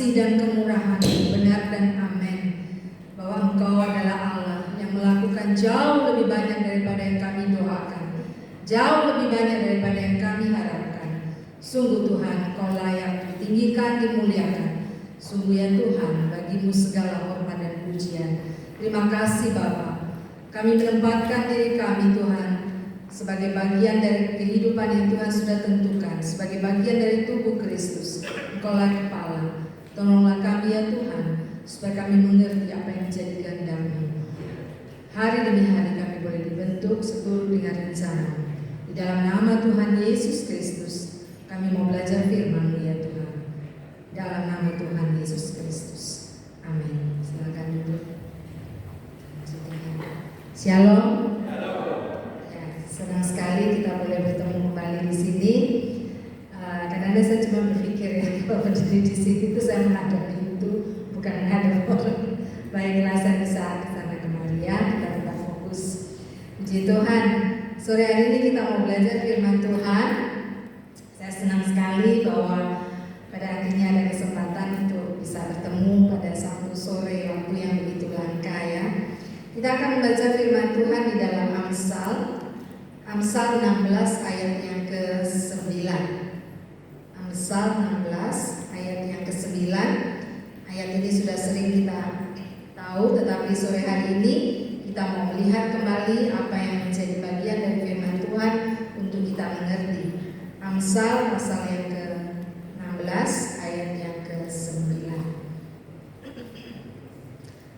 kasih dan kemurahan-Mu benar dan amin, bahwa Engkau adalah Allah yang melakukan jauh lebih banyak daripada yang kami doakan, jauh lebih banyak daripada yang kami harapkan. Sungguh Tuhan, Engkau layak ditinggikan, dimuliakan. Sungguh ya Tuhan, bagi-Mu segala hormat dan pujian. Terima kasih Bapa. Kami menempatkan diri kami Tuhan sebagai bagian dari kehidupan yang Tuhan sudah tentukan, sebagai bagian dari tubuh Kristus. Engkaulah kepala. Tolonglah kami ya Tuhan, supaya kami mengerti apa yang menjadi kehendak-Mu. Hari demi hari kami boleh dibentuk seturut dengan rencana. Di dalam nama Tuhan Yesus Kristus, kami mau belajar firman-Mu ya Tuhan. Dalam nama Tuhan Yesus Kristus. Amin. Silakan duduk. Shalom. Ya, senang sekali kita boleh bertemu kembali di sini. Kadang-kadang saya cuma berpikir ya, kalau berdiri di sini itu saya menghadap pintu, bukan menghadap orang. Baiklah, saya bisa ke sana kemari ya. Kita tetap fokus. Puji Tuhan. Sore hari ini kita mau belajar firman Tuhan. Saya senang sekali bahwa pada akhirnya ada kesempatan untuk bisa bertemu pada Sabtu sore, waktu yang begitu langka ya. Kita akan membaca firman Tuhan di dalam Amsal 16 ayat yang ke-9. Amsal 16 ayat yang ke-9. Ayat ini sudah sering kita tahu, tetapi sore hari ini kita mau melihat kembali apa yang menjadi bagian dari firman Tuhan untuk kita mengerti. Amsal pasal yang ke-16 ayat yang ke-9.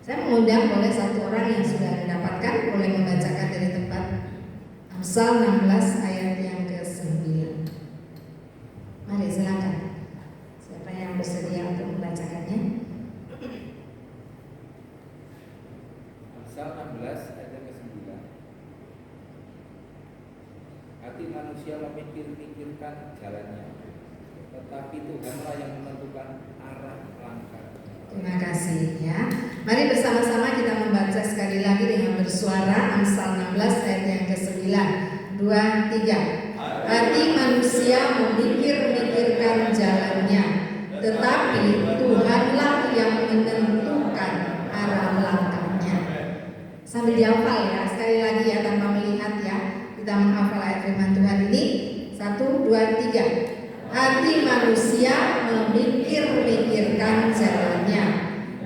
Saya mengundang oleh satu orang yang sudah mendapatkan, boleh membacakan dari tempat. Amsal 16 ayat yang ke-9. Mari silakan. Siapa yang bersedia untuk membacakannya? Amsal 16 ayat yang ke-9. Hati manusia memikir-mikirkan jalannya, tetapi Tuhanlah yang menentukan arah langkah. Terima kasih ya. Mari bersama-sama kita membaca sekali lagi dengan bersuara Amsal 16 ayat yang ke-9. 2, 3. Hati manusia memikir-mikirkan jalannya, tetapi Tuhanlah yang menentukan arah langkahnya. Sambil dihafal ya, sekali lagi ya, tanpa melihat ya. Kita menghafal ayat firman Tuhan ini. 1, 2, 3. Hati manusia memikir-mikirkan jalannya,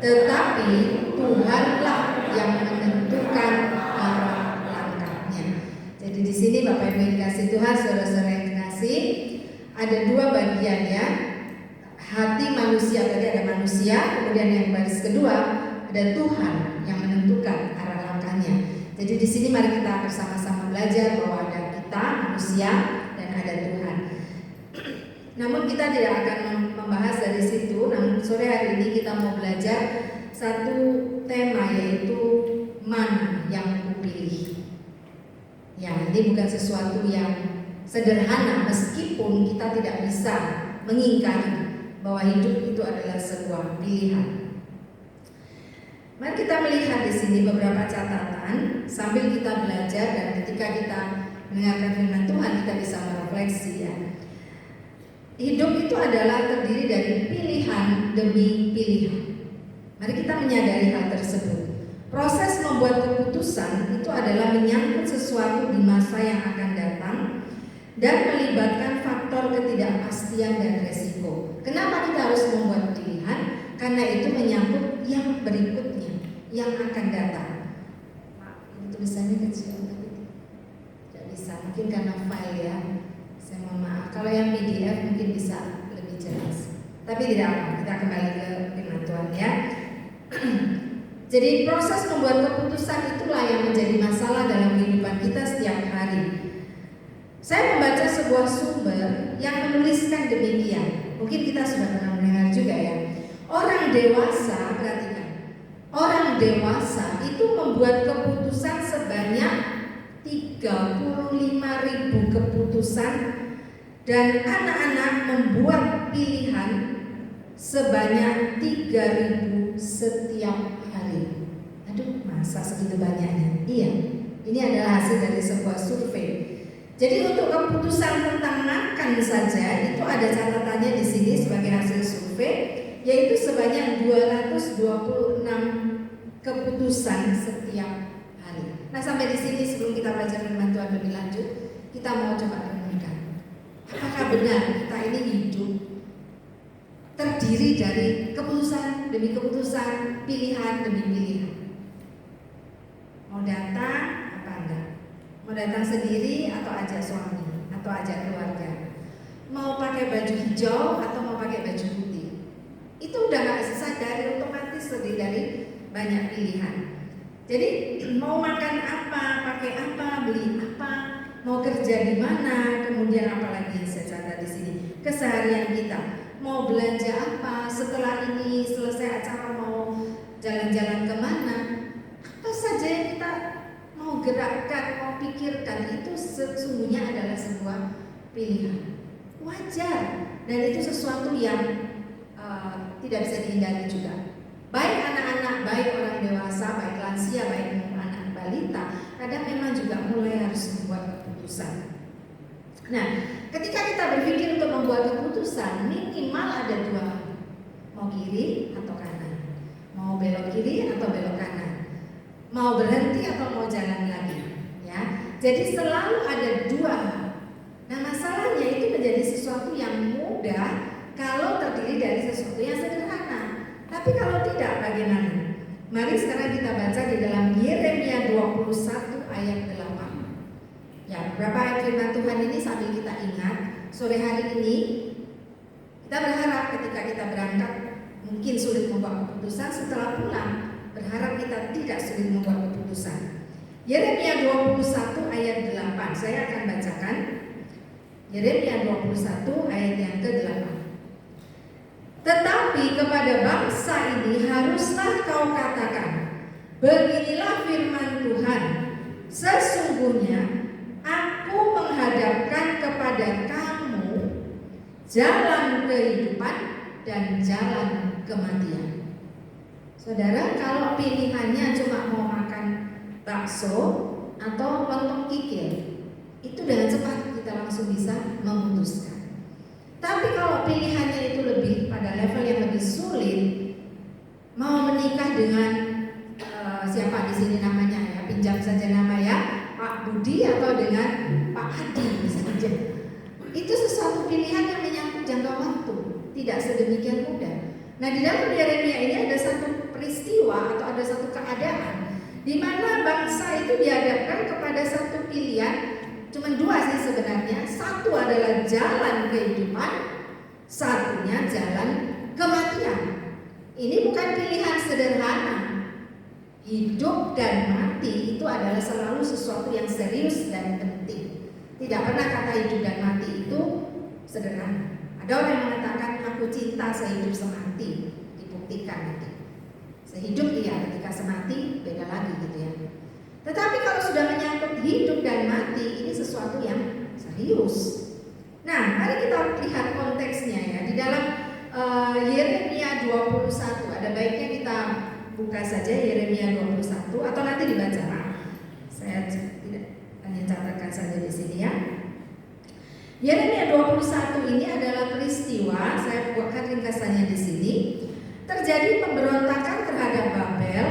tetapi Tuhanlah yang menentukan arah langkahnya. Jadi di sini Bapak Ibu yang dikasih Tuhan, saudara-saudara yang dikasih, ada dua bagian ya. Hati manusia, tadi ada manusia, kemudian yang baris kedua ada Tuhan yang menentukan arah langkahnya. Jadi di sini mari kita bersama-sama belajar bahwa ada kita manusia dan ada Tuhan. Namun kita tidak akan membahas dari situ. Namun sore hari ini kita mau belajar satu tema, yaitu mana yang kupilih. Ya, ini bukan sesuatu yang sederhana, meskipun kita tidak bisa mengingkari bahwa hidup itu adalah sebuah pilihan. Mari kita melihat di sini beberapa catatan sambil kita belajar, dan ketika kita mendengarkan firman Tuhan kita bisa merefleksi ya. Hidup itu adalah terdiri dari pilihan demi pilihan. Mari kita menyadari hal tersebut. Proses membuat keputusan itu adalah menyangkut sesuatu di masa yang akan datang dan melibatkan faktor ketidakpastian dan resiko. Kenapa kita harus membuat pilihan? Karena itu menyangkut yang berikutnya, yang akan datang. Ini tulisannya kecil, tidak bisa, mungkin karena file ya. Saya mohon maaf, kalau yang PDF mungkin bisa lebih jelas. Tapi tidak apa, kita kembali ke firman Tuhan ya. Jadi proses membuat keputusan itulah yang menjadi masalah dalam kehidupan kita setiap hari. Saya membaca sebuah sumber yang menuliskan demikian. Mungkin kita sudah pernah mendengar juga ya. Orang dewasa, perhatikan, orang dewasa itu membuat keputusan sebanyak 35.000 keputusan, dan anak-anak membuat pilihan sebanyak 3.000 setiap hari. Aduh, masa segitu banyaknya? Iya, ini adalah hasil dari sebuah survei. Jadi untuk keputusan tentang makan saja itu ada catatannya di sini sebagai hasil survei. yaitu sebanyak 226 keputusan setiap hari. Nah, sampai di sini sebelum kita belajar firman Tuhan lebih lanjut, kita mau coba renungkan. Apakah benar kita ini hidup terdiri dari keputusan demi keputusan, pilihan demi pilihan? Mau datang apa enggak? Mau datang sendiri atau ajak suami atau ajak keluarga? Mau pakai baju hijau atau mau pakai baju putih? Itu udah gak sadar, otomatis terdiri dari banyak pilihan. Jadi mau makan apa, pakai apa, beli apa, mau kerja di mana, kemudian apalagi saya catat di sini keseharian kita, mau belanja apa, setelah ini selesai acara mau jalan-jalan kemana, apa saja yang kita mau gerakkan, mau pikirkan, itu sesungguhnya adalah sebuah pilihan. Wajar, dan itu sesuatu yang tidak bisa dihindari juga. Baik anak-anak, baik orang dewasa, baik lansia, baik anak balita, kadang memang juga mulai harus membuat keputusan. Nah, ketika kita berpikir untuk membuat keputusan, minimal ada dua, mau kiri atau kanan, mau belok kiri atau belok kanan, mau berhenti atau mau jalan lagi, ya. Jadi selalu ada dua. Nah, masalahnya itu menjadi sesuatu yang mudah kalau terdiri dari sesuatu yang sederhana. Tapi kalau tidak, bagaimana? Mari sekarang kita baca di dalam Yeremia 21 ayat 8. Ya, beberapa ayat firman Tuhan ini sambil kita ingat, sore hari ini kita berharap ketika kita berangkat mungkin sulit membuat keputusan, setelah pulang berharap kita tidak sulit membuat keputusan. Yeremia 21 ayat 8, saya akan bacakan. Yeremia 21 ayat yang ke-8. Tetapi kepada bangsa ini haruslah kau katakan, beginilah firman Tuhan, sesungguhnya aku menghadapkan kepada kamu jalan kehidupan dan jalan kematian. Saudara, kalau pilihannya cuma mau makan bakso atau lontong kikil, itu dengan cepat kita langsung bisa memutuskan. Tapi kalau pilihannya itu lebih pada level yang lebih sulit, mau menikah dengan siapa di sini namanya ya, pinjam saja nama ya, Pak Budi atau dengan Pak Hadi saja. Itu sesuatu pilihan yang menyangkut jangka waktu, tidak sedemikian mudah. Nah, di dalam Yeremia ini ada satu peristiwa atau ada satu keadaan di mana bangsa itu dihadapkan kepada satu pilihan. Cuma dua sih sebenarnya. Satu adalah jalan kehidupan, satunya jalan kematian. Ini bukan pilihan sederhana. Hidup dan mati itu adalah selalu sesuatu yang serius dan penting. Tidak pernah kata hidup dan mati itu sederhana. Ada orang yang mengatakan aku cinta sehidup semati, dibuktikan nanti. Sehidup iya, ketika semati beda lagi gitu ya. Tetapi kalau sudah menyangkut hidup dan mati, ini sesuatu yang serius. Nah, mari kita lihat konteksnya ya. Di dalam Yeremia 21, ada baiknya kita buka saja Yeremia 21 atau nanti dibaca. Saya tidak hanya catatkan saja di sini ya. Yeremia 21 ini adalah peristiwa, saya buatkan ringkasannya di sini. Terjadi pemberontakan terhadap Babel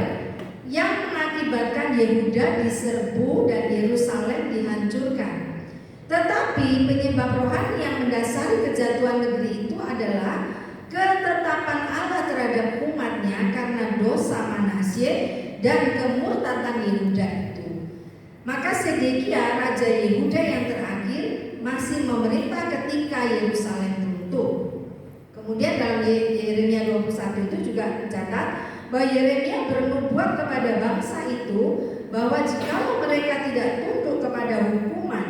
yang mengakibatkan Yehuda diserbu dan Yerusalem dihancurkan. Tetapi penyebab rohani yang mendasari kejatuhan negeri itu adalah ketetapan Allah terhadap umatnya karena dosa Manasye dan kemurtatan Yehuda itu. Maka Sedekia raja Yehuda yang terakhir masih memerintah ketika Yerusalem runtuh. Kemudian dalam Yeremia 21 itu juga mencatat bahwa Yeremia bernubuat kepada bangsa itu bahwa jika mereka tidak tunduk kepada hukuman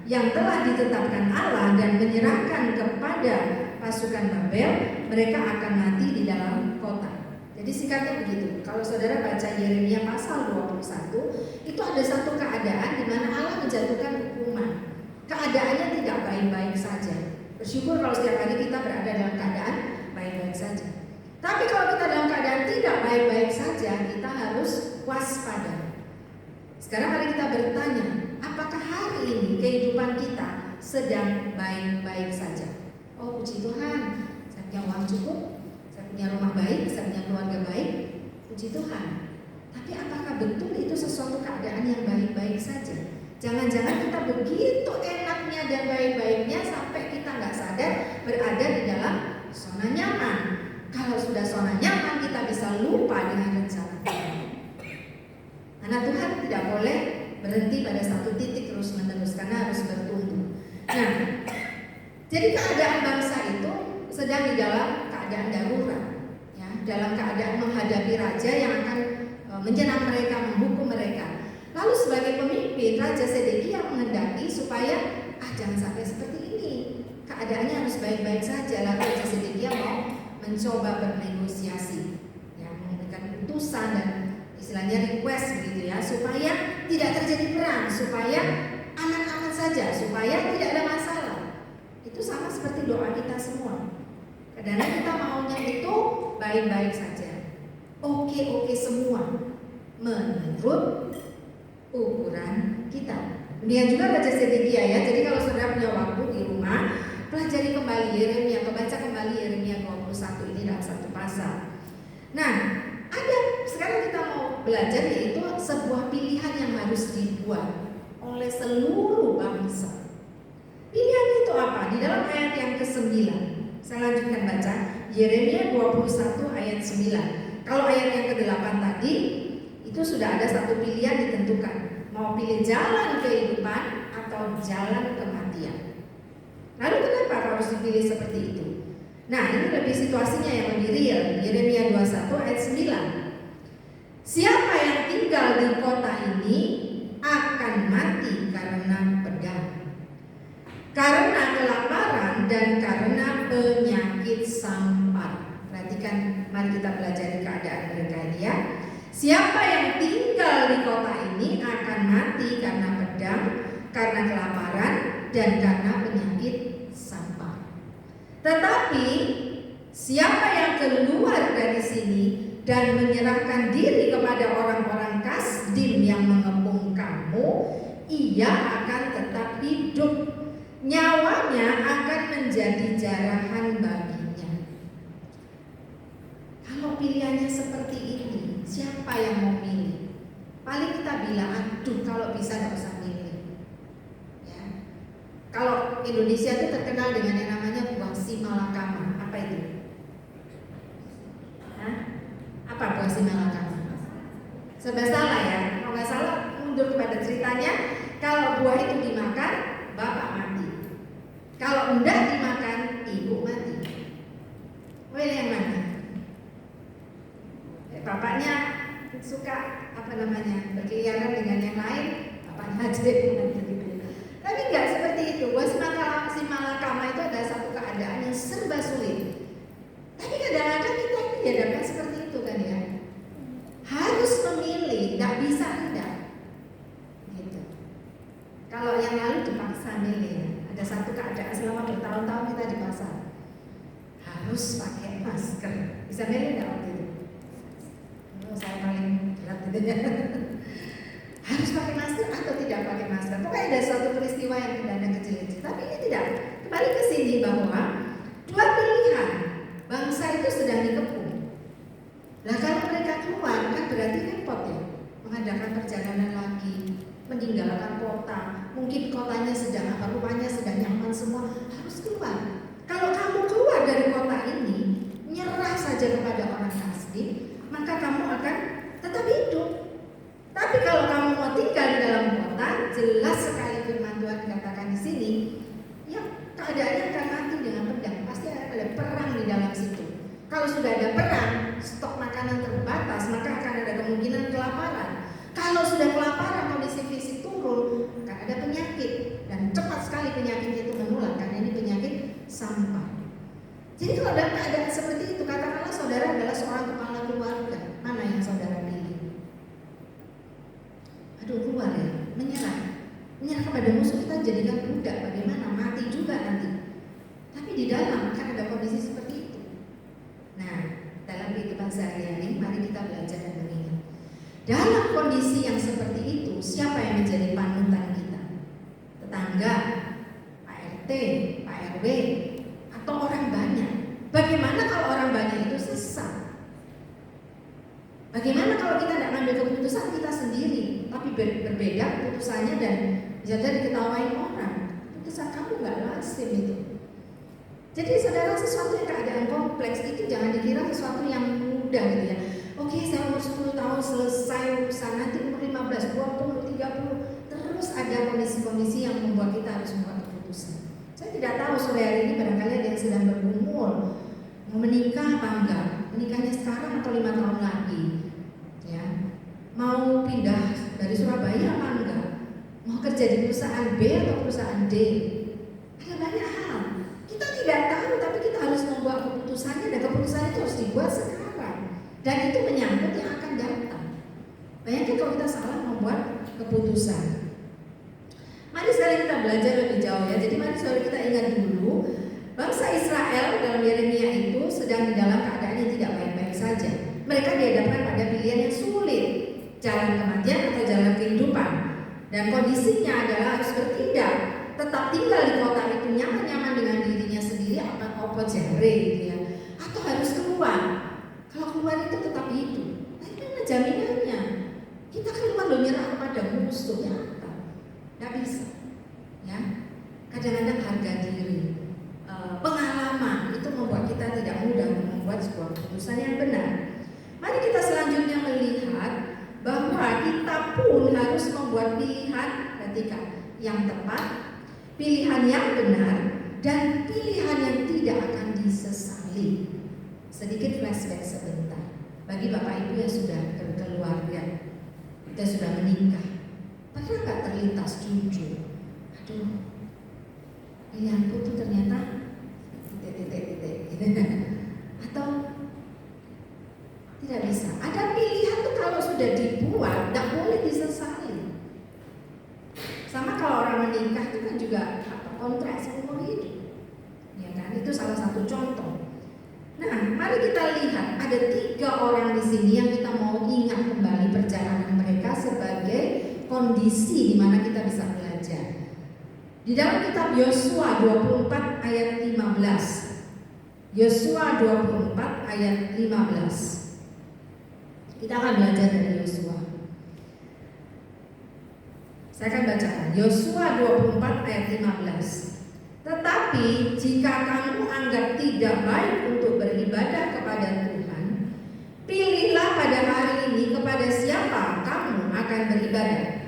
yang telah ditetapkan Allah dan menyerahkan kepada pasukan Babel, mereka akan mati di dalam kota. Jadi singkatnya begitu. Kalau saudara baca Yeremia pasal 21, itu ada satu keadaan di mana Allah menjatuhkan hukuman. Keadaannya tidak baik-baik saja. Bersyukur kalau setiap hari kita berada dalam keadaan baik-baik saja. Tapi kalau kita dalam keadaan tidak baik-baik saja, kita harus waspada. Sekarang mari kita bertanya, apakah hari ini kehidupan kita sedang baik-baik saja? Oh puji Tuhan, saya punya uang cukup, saya punya rumah baik, bisa punya keluarga baik, puji Tuhan. Tapi apakah betul itu sesuatu keadaan yang baik-baik saja? Jangan-jangan kita begitu enaknya dan baik-baiknya sampai kita nggak sadar berada di dalam zona nyaman. Kalau sudah zona nyaman, kita bisa lupa dengan rencana Tuhan. Karena Tuhan tidak boleh berhenti pada satu titik terus-menerus, karena harus bertumbuh. Nah, jadi keadaan bangsa itu sedang di dalam keadaan darurat, ya, dalam keadaan menghadapi raja yang akan menyerang mereka, menghukum mereka. Lalu sebagai pemimpin, Raja Zedekia menghendaki supaya jangan sampai seperti ini. Keadaannya harus baik-baik saja. Lalu Raja Zedekia mau mencoba bernegosiasi, ya, memberikan putusan dan istilahnya request begitu ya, supaya tidak terjadi perang, supaya aman-aman saja, supaya tidak ada masalah. Itu sama seperti doa kita semua. Kadang-kadang kita maunya itu baik-baik saja, oke-oke semua, menurut ukuran kita. Demikian juga Raja Zedekia ya. Jadi kalau saudara punya waktu di rumah, pelajari kembali Yeremia atau baca kembali Yeremia 21 ini dalam satu pasal. Nah, sekarang kita mau belajar yaitu sebuah pilihan yang harus dibuat oleh seluruh bangsa. Pilihan itu apa? Di dalam ayat yang ke-9. Saya lanjutkan baca Yeremia 21 ayat 9. Kalau ayat yang ke-8 tadi itu sudah ada satu pilihan ditentukan, mau pilih jalan kehidupan atau jalan kematian. Lalu kenapa harus dipilih seperti itu? Nah, ini lebih situasinya yang lebih real. Yeremia 21 ayat 9. Siapa yang tinggal di kota ini akan mati karena pedang, karena kelaparan dan karena penyakit sampar. Perhatikan, mari kita pelajari keadaan mereka ini ya. Siapa yang tinggal di kota ini akan mati karena pedang, karena kelaparan dan karena penyakit sampar. Tetapi siapa yang keluar dari sini dan menyerahkan diri kepada orang-orang Kasdim yang mengepung kamu, ia akan tetap hidup. Nyawanya akan menjadi jarahan baginya. Kalau pilihannya seperti ini, siapa yang mau milih? Paling kita bilang, aduh kalau bisa gak usah milih ya. Kalau Indonesia itu terkenal dengan yang namanya buah si malakama. Apa itu? Hah? Apa buah si malakama? Serba salah ya. Kalau gak salah, mundur kepada ceritanya, kalau buah itu dimakan, bapak mati. Kalau enggak dimakan, ibu mati. Pilih yang mana? Bapaknya suka berkeliaran dengan yang lain, bapaknya aja mati. Tapi enggak seperti itu. Buah si malakama itu ada satu keadaan yang serba sulit. Tapi kadang-kadang kita dihadapkan seperti itu kan ya. Harus memilih, enggak bisa enggak. Gitu. Kalau yang lalu dipaksa milih ya. Ada satu keadaan selama bertahun-tahun kita di pasar harus pakai masker. Bisa milih nggak waktu itu? Saya paling berat gitu ya. Harus pakai masker atau tidak pakai masker? Pokoknya ada suatu peristiwa yang tidak kecil-kecil. Tapi ini tidak. Kembali ke sini bahwa dua pilihan bangsa itu sedang dikepung. Nah kalau mereka keluar kan berarti repot ya, mengadakan perjalanan lagi, meninggalkan kota. Mungkin kotanya sedang rumahnya sedang nyaman semua, harus keluar. Kalau kamu keluar dari kota ini, nyerah saja kepada orang Kasdim, maka kamu akan tetap hidup. Tapi kalau kamu mau tinggal di dalam kota, jelas sekali firman Tuhan dikatakan di sini, ya keadaannya akan mati dengan pedang. Pasti ada perang di dalam situ. Kalau sudah ada perang, stok makanan terbatas, maka akan ada kemungkinan kelaparan. Kalau sudah kelaparan, kondisi fisik turun, akan ada penyakit. Dan cepat sekali penyakit itu menular, karena ini penyakit sampar. Jadi kalau dalam keadaan seperti itu, katakanlah saudara adalah seorang kepala keluarga, mana yang saudara pilih? Aduh keluar ya, menyerah kepada musuh, kita jadikan budak, bagaimana? Mati juga nanti. Tapi di dalam kan ada kondisi seperti itu. Nah, dalam kehidupan sehari-hari, mari kita belajar dan mengingat. Dalam kondisi yang seperti itu, siapa yang menjadi panutan kita? Tetangga, Pak RT, Pak RW, atau orang banyak? Bagaimana kalau orang banyak itu sesat? kalau kita tidak ambil keputusan kita sendiri, tapi berbeda keputusannya dan bisa jadi diketawain orang. Keputusan kamu nggak lazim itu. Jadi saudara, sesuatu yang keadaan kompleks itu jangan dikira sesuatu yang mudah gitu ya. Oke, saya umur 10 tahun selesai urusan, nanti umur 15, 20, 30, terus ada kondisi-kondisi yang membuat kita harus membuat keputusan. Saya tidak tahu sore hari ini barangkali ada yang sedang bergumul mau menikah apa enggak, menikahnya sekarang atau 5 tahun lagi, ya, mau pindah dari Surabaya apa enggak, mau kerja di perusahaan B atau perusahaan D, ada banyak hal kita tidak tahu, tapi kita harus membuat keputusannya dan keputusan itu harus dibuat sekarang dan itu menyangkut yang akan datang. Bayangkan kalau kita salah membuat keputusan. Mari sekarang kita belajar lebih jauh ya. Jadi mari saudara kita ingat dulu, bangsa Israel dalam Yeremia itu sedang di dalam keadaan yang tidak baik-baik saja. Mereka dihadapkan pada pilihan yang sulit, jalan kematian atau jalan kehidupan. Dan kondisinya adalah harus bertindak, tetap tinggal di kota itu nyaman-nyaman dengan dirinya sendiri apa jere gitu ya, atau harus keluar. Kalau keluar itu tetap hidup. Nah itu mana jaminannya? Kita keluar loh nyerah kepada musuh ya. Nggak bisa, ya. Kadang-kadang harga diri, pengalaman itu membuat kita tidak mudah membuat sebuah keputusan yang benar. Mari kita selanjutnya melihat bahwa kita pun harus membuat pilihan ketika yang tepat, pilihan yang benar, dan pilihan yang tidak akan disesali. Sedikit flashback sebentar bagi Bapak Ibu yang sudah berkeluarga, kita sudah menikah. Pernah nggak terlintas jujur? Aduh, pilihanku tuh ternyata titik. Atau tidak bisa. Ada pilihan tuh kalau sudah dibuat, tidak boleh disesali. Sama kalau orang menikah itu kan juga kontrak seumur hidup, ya kan? Itu salah satu contoh. Nah, mari kita lihat ada 3 orang di sini yang kita mau ingat kembali perjalanan mereka sebagai kondisi di mana kita bisa belajar. Di dalam kitab Yosua 24 ayat 15. Yosua 24 ayat 15. Kita akan belajar dari Yosua. Saya akan bacakan Yosua 24 ayat 15. Tetapi jika kamu anggap tidak baik untuk beribadah kepada Tuhan, pilihlah pada hari ini kepada siapa kamu akan beribadah.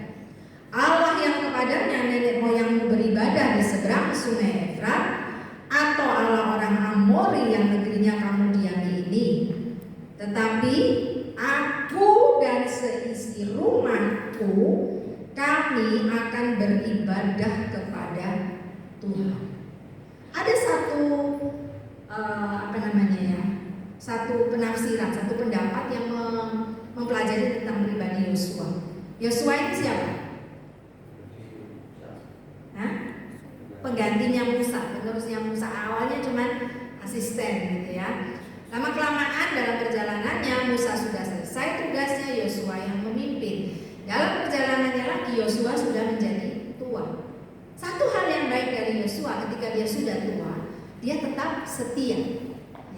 Allah yang kepadanya nenek moyangmu beribadah di seberang sungai Efrat, atau Allah orang Amori yang negerinya kamu diami ini. Tetapi aku dan seisi rumahku, kami akan beribadah kepada Tuhan. Ada satu satu penafsiran, satu pendapat yang mempelajari tentang pribadi Yosua. Yosua ini siapa? Penggantinya Musa, penerusnya Musa. Awalnya cuma asisten gitu ya. Lama kelamaan dalam perjalanannya Musa sudah selesai tugasnya, Yosua yang memimpin. Dalam perjalanannya lagi Yosua sudah menjadi tua. Satu hal yang baik dari Yosua ketika dia sudah tua, dia tetap setia.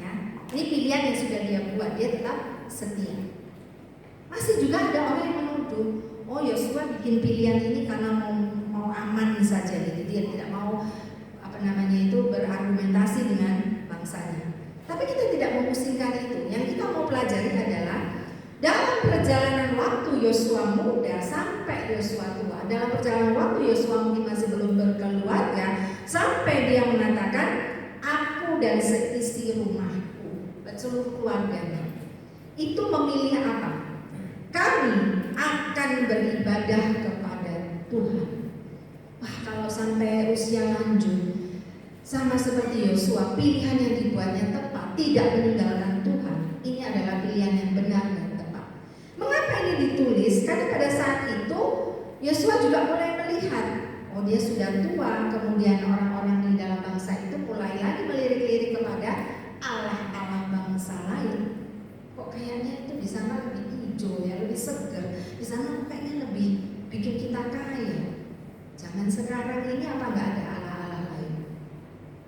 Ya, ini pilihan yang sudah dia buat, dia tetap setia. Masih juga ada orang yang menuduh, oh Yosua bikin pilihan ini karena mau aman saja, jadi dia tidak mau berargumentasi dengan bangsanya. Tapi kita tidak memusingkan itu. Yang kita mau pelajari adalah dalam perjalanan waktu Yosua muda sampai Yosua tua, dalam perjalanan waktu Yosua mungkin masih belum berkeluarga, sampai dia mengatakan, aku dan seisi rumahku, seluruh keluarganya, itu memilih apa? Kami akan beribadah kepada Tuhan. Wah, kalau sampai usia lanjut, sama seperti Yosua, pilihan yang dibuatnya tepat, tidak meninggalkan Tuhan. Ini adalah pilihan yang benar dan tepat. Mengapa ini ditulis? Karena pada saat itu Yosua juga mulai melihat, oh dia sudah tua, kemudian orang-orang di dalam bangsa itu mulai lagi melirik-lirik kepada Allah-Allah bangsa lain. Kok kayaknya itu di sana lebih hijau ya, lebih segar. Di sana kayaknya lebih bikin kita kaya. Zaman sekarang ini apa nggak ada Allah-Allah lain?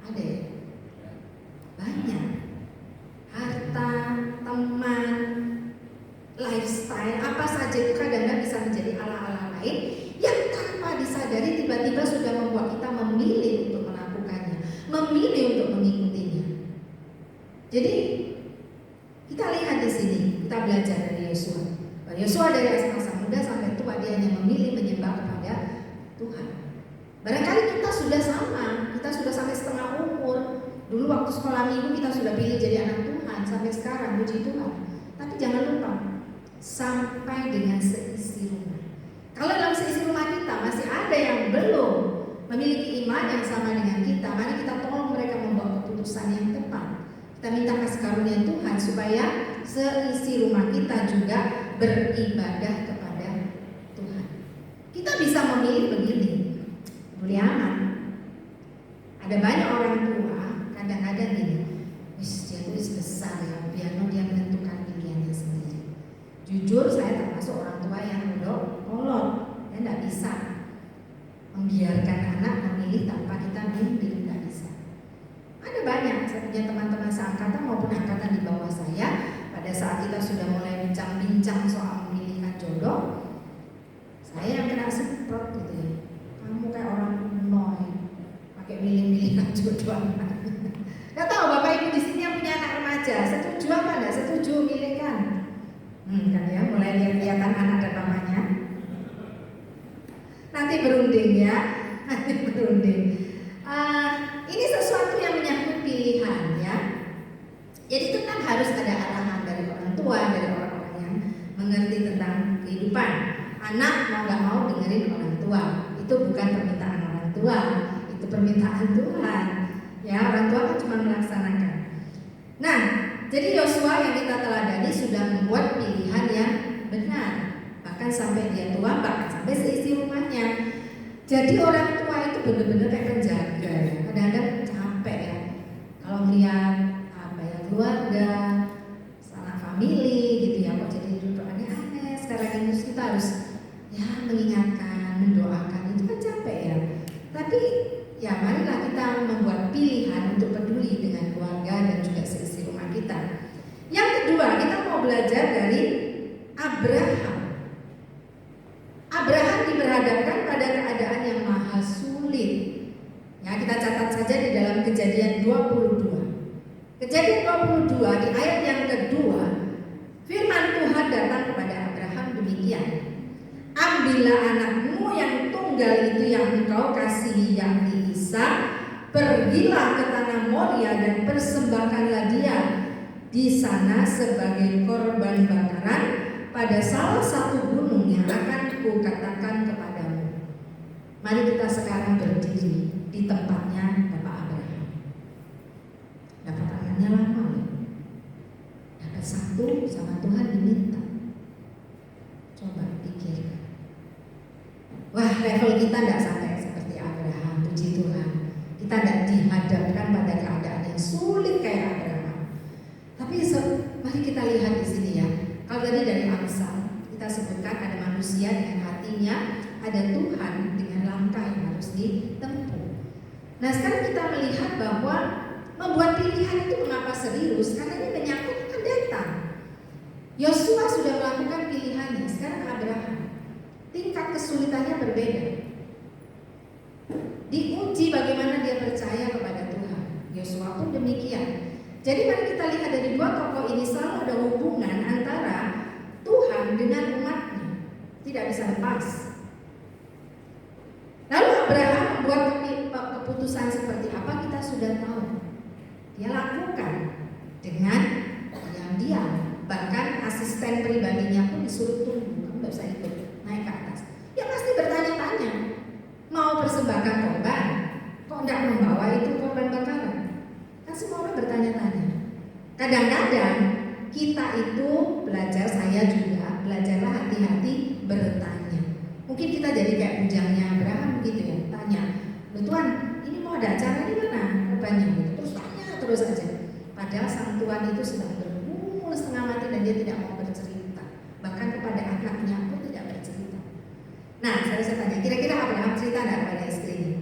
Ada ya? Banyak. Harta, teman, lifestyle lifestyle apa saja itu kadang-kadang bisa menjadi ala-ala lain yang tanpa disadari tiba-tiba sudah membuat kita memilih untuk melakukannya, memilih untuk mengikutinya. Jadi kita lihat di sini, kita belajar dari Yosua. Yosua dari masa muda sampai tua dia hanya memilih menyembah kepada Tuhan. Barangkali kita sudah sama, kita sudah sampai setengah umur. Dulu waktu sekolah minggu kita sudah pilih jadi anak Tuhan sampai sekarang, puji Tuhan. Tapi jangan lupa sampai dengan seisi rumah. Kalau dalam seisi rumah kita masih ada yang belum memiliki iman yang sama dengan kita, mari kita tolong mereka membuat keputusan yang tepat. Kita minta kasih karunia Tuhan supaya seisi rumah kita juga beribadah kepada Tuhan. Kita bisa memilih begini, boleh aman. Ada banyak orang tua kadang-kadang gini, dia tuh besar ya, piano dia menentukan pilihannya sendiri. Jujur saya termasuk orang tua yang udah kolot, dan tidak bisa membiarkan anak memilih tanpa kita bimbing, tidak bisa. Ada banyak, saya punya teman-teman seangkatan maupun angkatan di bawah saya. Pada saat kita sudah mulai bincang-bincang soal memilihkan jodoh, saya yang kena semprot gitu ya. Kamu kayak orang kuno ya, pakai milih-milihkan jodoh anak. Gak tahu Bapak Ibu di sini yang punya anak remaja, setuju apa enggak? Setuju milihkan? Kan ya, mulai lihat-lihatan anak dan mamanya. Nanti berunding ya, nanti berunding. Ini sesuatu yang menyangkut pilihan ya. Jadi tetap harus ada arahan dari orang tua, dari orang-orang yang mengerti tentang kehidupan. Anak mau nggak mau dengerin orang tua, itu bukan permintaan orang tua, itu permintaan Tuhan. Ya, orang tua kan cuma melaksanakan. Nah, jadi Yosua yang kita teladani sudah membuat pilihan yang benar, bahkan sampai dia tua, bahkan sampai seisi rumahnya. Jadi orang tua itu benar-benar kayak penjaga ya. Kadang-kadang capek ya kalau melihat apa ya, keluarga, sanak famili gitu ya, kok jadi duduk aneh-aneh. Sekarang ini kita harus ya mengingatkan, mendoakan, itu kan capek ya. Tapi ya marilah kita membuat pilihan untuk peduli dengan keluarga dan juga seisi rumah kita. Yang kedua, kita mau belajar dari Abraham. Abraham diperhadapkan pada keadaan yang maha sulit. Ya, kita catat saja di dalam Kejadian 22. Kejadian 22 di ayat yang kedua, firman Tuhan datang kepada Abraham demikian. Ambillah anakmu yang tunggal itu yang engkau kasihi, yakni Ishak, pergilah ke tanah Moria dan persembahkanlah dia di sana sebagai korban bakaran pada salah satu gunung yang akan kukatakan kepadamu. Mari kita sekarang berdiri di tempatnya Bapak Abraham. Dapat tangannya lama ya? Dapat satu sama Tuhan diminta. Coba pikirkan. Wah, level kita tidak sampai seperti Abraham, puji Tuhan. Kita tidak dihadapkan pada keadaan yang sulit kayak Abraham. Tapi mari kita lihat di sini ya. Kalau tadi dari Amsal kita sebutkan ada manusia dengan hatinya, ada Tuhan dengan langkah yang harus ditempuh. Nah sekarang kita melihat bahwa membuat pilihan itu mengapa serius, karena ini menyangkut akan datang. Yosua sudah melakukan pilihannya, sekarang Abraham. Tingkat kesulitannya berbeda. Diuji bagaimana dia percaya kepada Tuhan. Yosua pun demikian. Jadi mari kita lihat dari dua tokoh ini selalu ada hubungan antara Tuhan dengan umatnya. Tidak bisa lepas. Lalu Abraham membuat keputusan seperti apa kita sudah tahu. Dia lakukan dengan diam-diam. Bahkan asisten pribadinya pun disuruh tunggu. Kamu tidak bisa ikut naik ke atas. Ya pasti bertanya-tanya. Mau persembahkan korban? Kok tidak membawa itu korban bakaran? Kan semua orang bertanya-tanya. Kadang-kadang kita itu belajar, saya juga belajarlah hati-hati bertanya. Mungkin kita jadi kayak bujangnya Abraham gitu ya, tanya, "Loh Tuhan, ini mau ada acara di mana korbannya?" Gitu. Terus tanya terus aja. Padahal sang Tuhan itu sedang bergumul setengah mati dan dia tidak mau bercerita. Bahkan kepada anaknya pun tidak bercerita. Nah, saya tanya, kira-kira Abraham cerita enggak kepada istrinya?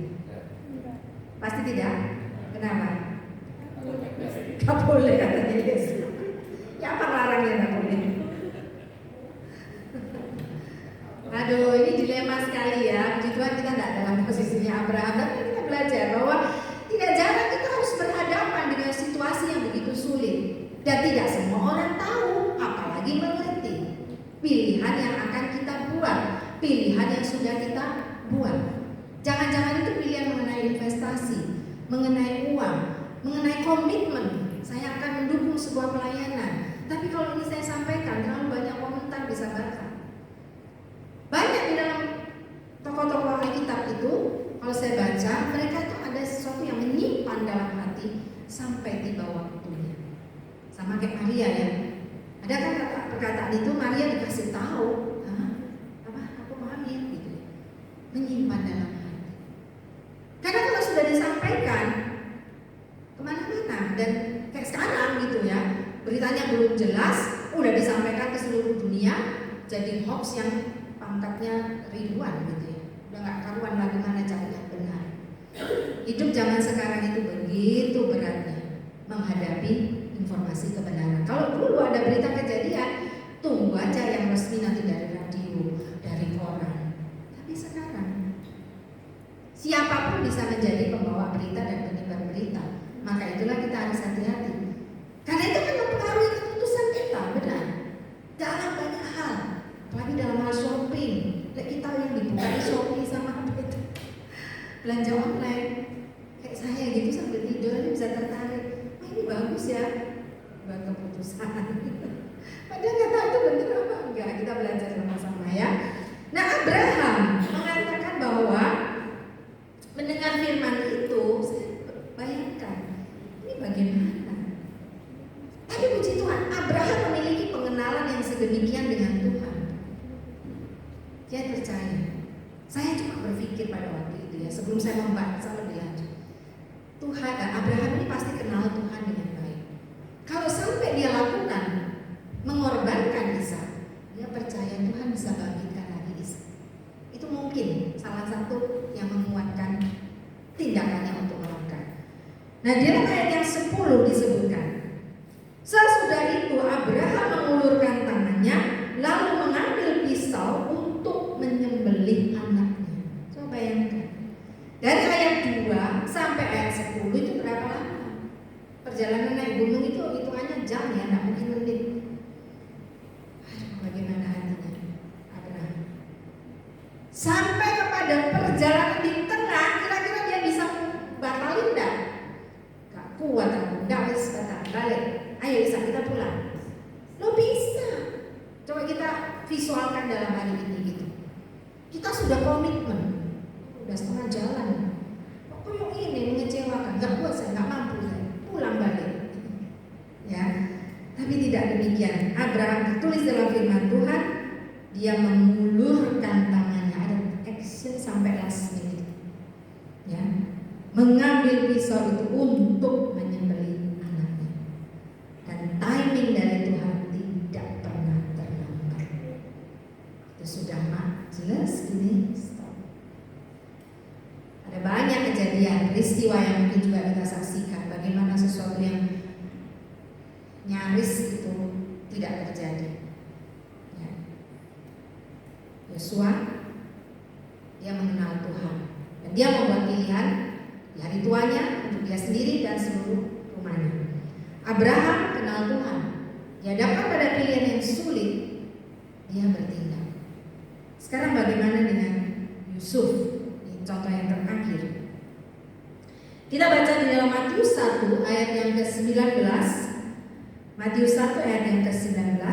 Pasti tidak. Kenapa? Gak boleh katanya Yesus. Ya apa larangnya gak boleh? sekali ya, puji Tuhan kita tidak dalam posisinya Abraham, tapi kita belajar bahwa tidak jarang kita harus berhadapan dengan situasi yang begitu sulit dan tidak semua orang tahu, apalagi mengerti pilihan yang akan kita buat, pilihan yang sudah kita buat. Jangan-jangan itu pilihan mengenai investasi, mengenai uang, mengenai komitmen. Saya akan mendukung sebuah pelayanan. Tapi kalau ini saya sampaikan, terlalu banyak komentar bisa baca. Banyak di dalam tokoh-tokoh Alkitab itu, kalau saya baca, mereka itu ada sesuatu yang menyimpan dalam hati sampai tiba waktunya. Sama kayak Maria ya. Ada kan perkataan itu, Maria dikasih tahu, aku hamil gitu. Menyimpan dalam hati. Karena kalau sudah disampaikan kemana-mana dan kayak sekarang gitu ya, beritanya belum jelas, udah disampaikan ke seluruh dunia, jadi hoax yang pangkatnya ribuan gitu ya. Udah gak karuan lagi mana cari yang benar. Hidup zaman sekarang itu begitu beratnya menghadapi informasi kebenaran. Kalau dulu ada berita kejadian, tunggu aja yang resmi nanti dari radio, dari koran. Tapi sekarang siapapun bisa menjadi pembawa berita dan penyebar berita. Maka itulah kita harus hati-hati. Karena itu kan mempengaruhi keputusan kita, benar. Dalam banyak hal, apalagi dalam hal shopping. Kita yang dibuka di Shopee sama apa itu, belanja online. Kayak saya gitu sambil tidur ini bisa tertarik. Ini bagus ya, buat keputusan. Padahal nggak tahu itu benar apa enggak. Kita belajar sama-sama ya. Nah, Abraham mengatakan bahwa mendengar firman itu, saya bayangkan ini bagaimana. Tapi puji Tuhan, Abraham memiliki pengenalan yang sedemikian dengan Tuhan. Dia percaya. Saya cuma berpikir pada waktu itu ya, sebelum saya membaca lebih lanjut. Tuhan, Abraham ini pasti kenal Tuhan dengan baik. Kalau sampai dia lakukan mengorbankan Ishak, dia percaya Tuhan bisa bangkitkan lagi Ishak. Itu mungkin salah satu yang menguatkan tindakannya untuk melangkah. Nah, di dalam ayat yang 10 disebutkan, sesudah itu Abraham mengulurkan tangannya lalu mengambil pisau untuk menyembelih anaknya. Coba bayangkan. Dari ayat 2 sampai ayat 10 itu berapa lama? Perjalanan naik gunung itu hitungannya jam ya, tidak mungkin menit. Aduh, bagaimana hatinya Abraham. Sampai kepada perjalanan di tengah, kira-kira dia bisa batalin enggak? Gak kuat aku, enggak wis balik. Ayo Isa, kita pulang. Lo bisa. Coba kita visualkan dalam hari ini gitu. Kita sudah komitmen, udah setengah jalan. Kok ini mengecewakan? Gak kuat saya, gak mampu saya. Pulang balik. Ya, tapi tidak demikian. Abraham ditulis dalam firman Tuhan, dia mengulurkan tangannya, ada action sampai last minute. Ya, mengambil pisau itu untuk menyembelih anaknya. Dan timing dari Tuhan tidak pernah terlambat. Itu sudah jelas gini. Stop. Ada banyak kejadian, peristiwa yang mungkin juga kita saksikan. Bagaimana sesuatu yang nyaris itu tidak terjadi. Ya. Yosua, dia mengenal Tuhan dan dia membuat pilihan di hari tuanya untuk dia sendiri dan seluruh rumahnya. Abraham kenal Tuhan. Dihadapkan pada pilihan yang sulit, dia bertindak. Sekarang bagaimana dengan Yusuf? Ini contoh yang terakhir. Kita baca di dalam Matius 1 ayat yang ke-19. Matius 1 ayat yang ke-19.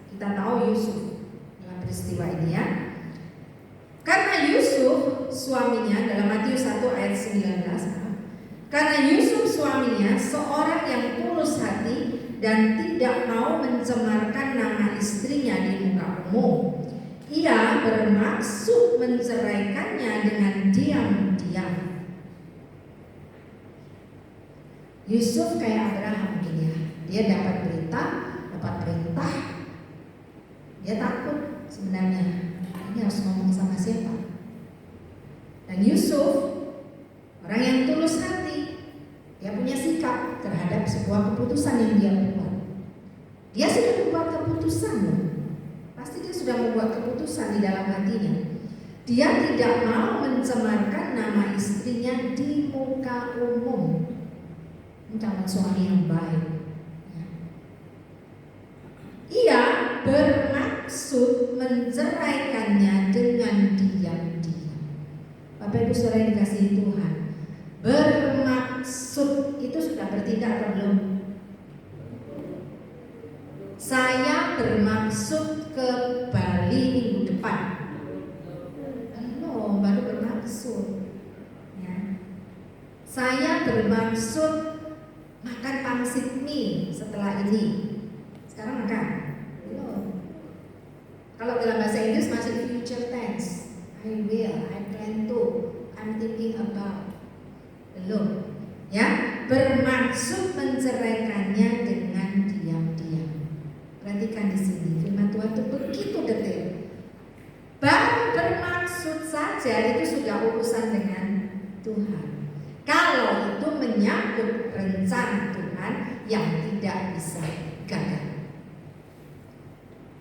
Kita tahu Yusuf dalam peristiwa ini ya. Karena Yusuf suaminya, dalam Matius 1 ayat 19, karena Yusuf suaminya seorang yang tulus hati dan tidak mau mencemarkan nama istrinya di muka umum, ia bermaksud menceraikannya dengan diam-diam. Yusuf kayak Abraham gini ya. Dia dapat berita, dapat perintah, dia takut sebenarnya. Ini harus ngomong sama siapa? Dan Yusuf orang yang tulus hati, dia punya sikap terhadap sebuah keputusan yang dia buat. Dia sudah membuat keputusan loh. Pasti dia sudah membuat keputusan di dalam hatinya. Dia tidak mau mencemarkan nama istrinya di muka umum. Ini calon suami yang baik. Ia bermaksud menceraikannya dengan diam-diam. Bapak Ibu Saudara yang dikasihi Tuhan, bermaksud itu sudah bertindak atau belum? Saya bermaksud ke Bali minggu depan. Belum, baru bermaksud. Ya. Saya bermaksud makan pangsit mie setelah ini. Sekarang makan? Belum. Kalau dalam bahasa Inggris masih future tense. I will, I plan to, I'm thinking about. Belum. Ya, bermaksud menceraikannya dengan diam-diam. Perhatikan di sini, firman Tuhan itu begitu detail. Baru bermaksud saja itu sudah urusan dengan Tuhan. Kalau itu menyangkut rencana Tuhan yang tidak bisa gagal.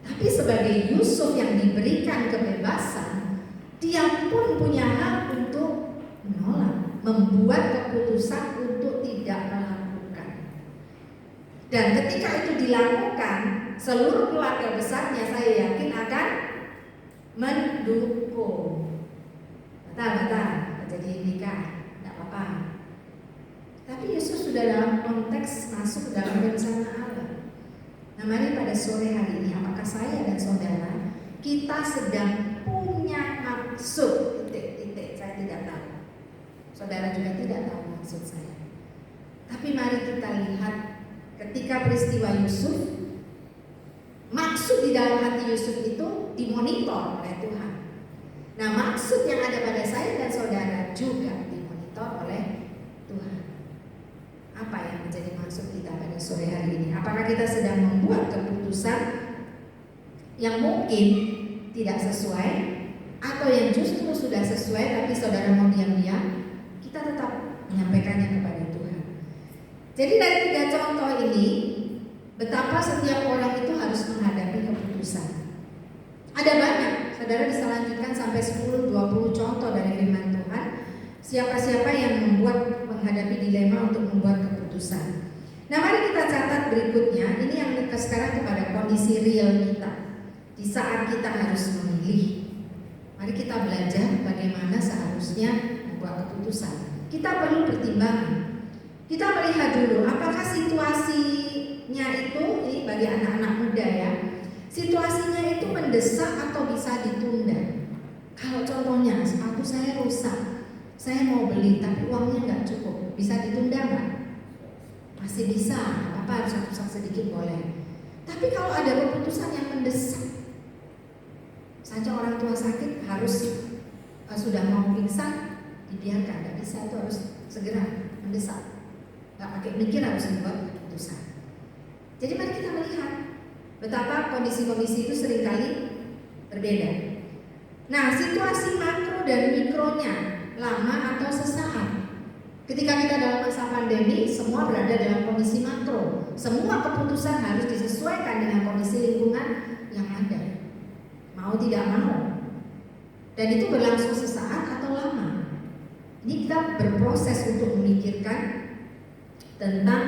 Tapi sebagai Yusuf yang diberikan kebebasan, dia pun punya hak untuk menolak, membuat keputusan untuk tidak melakukan. Dan ketika itu dilakukan, seluruh keluarga besarnya saya yakin akan mendukung. Batal, jadi nikah, tidak apa-apa. Tapi Yusuf sudah dalam konteks masuk dalam rencana Allah. Nah, mari pada sore hari ini, apakah saya dan saudara kita sedang punya maksud? Titik, saya tidak tahu. Saudara juga tidak tahu maksud saya. Tapi mari kita lihat ketika peristiwa Yusuf, maksud di dalam hati Yusuf itu dimonitor oleh Tuhan. Nah, maksud yang ada pada saya dan saudara juga dimonitor oleh Tuhan. Apa yang menjadi maksud kita pada sore hari ini? Apakah kita sedang membuat keputusan yang mungkin tidak sesuai, atau yang justru sudah sesuai tapi saudara mau diam-diam? Kita tetap menyampaikannya kepada Tuhan. Jadi dari 3 contoh ini, betapa setiap orang itu harus menghadapi keputusan. Ada banyak, saudara bisa lanjutkan sampai 10-20 contoh dari firman Tuhan. Siapa-siapa yang menghadapi dilema untuk membuat keputusan. Nah, mari kita catat berikutnya. Ini yang sekarang kepada kondisi real kita. Di saat kita harus memilih, mari kita belajar bagaimana seharusnya membuat keputusan. Kita perlu pertimbangan. Kita melihat dulu apakah situasinya itu, ini bagi anak-anak muda ya, situasinya itu mendesak atau bisa ditunda. Kalau contohnya sepatu saya rusak, saya mau beli tapi uangnya nggak cukup, bisa ditunda nggak? Masih bisa, apa harus rusak sedikit boleh. Tapi kalau ada keputusan yang mendesak, saja orang tua sakit harus sudah mau pingsan, dibiarkan, nggak bisa, itu harus segera mendesak. Nggak pakai mikir, harus membuat keputusan. Jadi mari kita melihat betapa kondisi-kondisi itu seringkali berbeda. Nah, situasi makro dan mikronya lama atau sesaat. Ketika kita dalam masa pandemi, semua berada dalam kondisi makro. Semua keputusan harus disesuaikan dengan kondisi lingkungan yang ada. Mau tidak mau. Dan itu berlangsung sesaat atau lama. Ini kita berproses untuk memikirkan tentang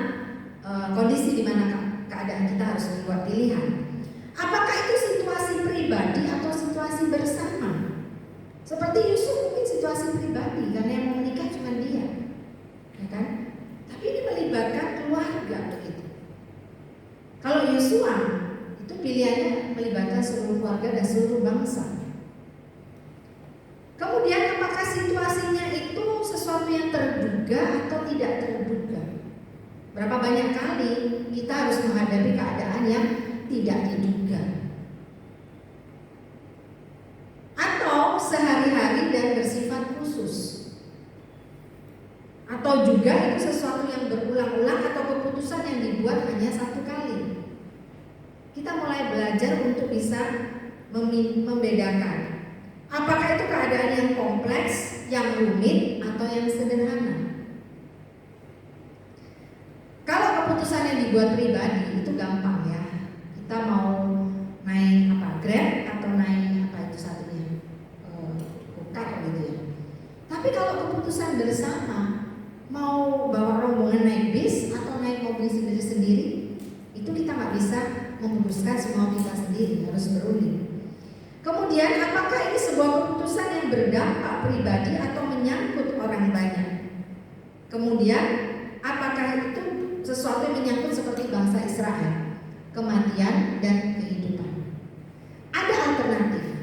kondisi di mana keadaan kita harus membuat pilihan. Apakah itu situasi pribadi atau situasi bersama? Seperti Yusuf mungkin situasi pribadi karena yang mau menikah cuma dia, ya kan? Tapi ini melibatkan keluarga begitu. Kalau Yosua itu pilihannya melibatkan seluruh keluarga dan seluruh bangsa. Kemudian apakah situasinya itu sesuatu yang terduga atau tidak terduga? Berapa banyak kali kita harus menghadapi keadaan yang tidak diduga, atau sehari-hari dan bersifat khusus, atau juga itu sesuatu yang berulang-ulang atau keputusan yang dibuat hanya satu kali. Kita mulai belajar untuk bisa membedakan apakah itu keadaan yang kompleks, yang rumit, atau yang sederhana. Kalau keputusan yang dibuat pribadi itu gampang ya. Kita mau naik Grab atau naik itu satunya, keputusan bersama. Mau bawa rombongan naik bis atau naik mobil sendiri-sendiri, itu kita nggak bisa memutuskan semua kita sendiri, harus berunding. Kemudian apakah ini sebuah keputusan yang berdampak pribadi atau menyangkut orang banyak? Kemudian apakah itu sesuatu yang menyangkut seperti bangsa Israel, kematian dan kehidupan? Ada alternatif.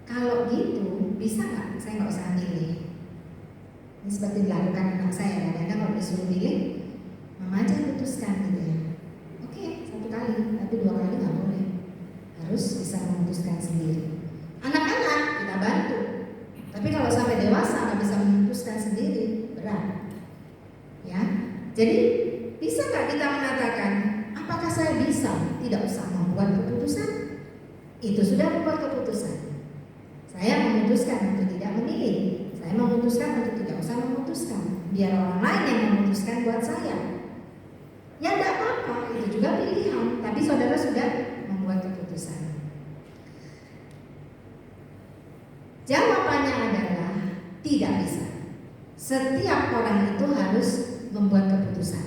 Kalau gitu bisa nggak saya nggak usah milih? Ini seperti dilakukan anak saya, kadang-kadang kalau disuruh pilih, mama aja putuskan gitu ya. Oke, 1 kali, tapi 2 kali nggak boleh. Harus bisa memutuskan sendiri. Anak-anak kita bantu, tapi kalau sampai dewasa nggak bisa memutuskan sendiri, berat. Ya, jadi bisa nggak kita mengatakan, apakah saya bisa tidak usah membuat keputusan? Itu sudah membuat keputusan. Saya memutuskan untuk tidak memilih. Saya memutuskan untuk tidak usah memutuskan. Biar orang lain yang memutuskan buat saya. Ya tidak apa-apa, itu juga pilihan. Tapi saudara sudah membuat keputusan. Jawabannya adalah tidak bisa. Setiap orang itu harus membuat keputusan.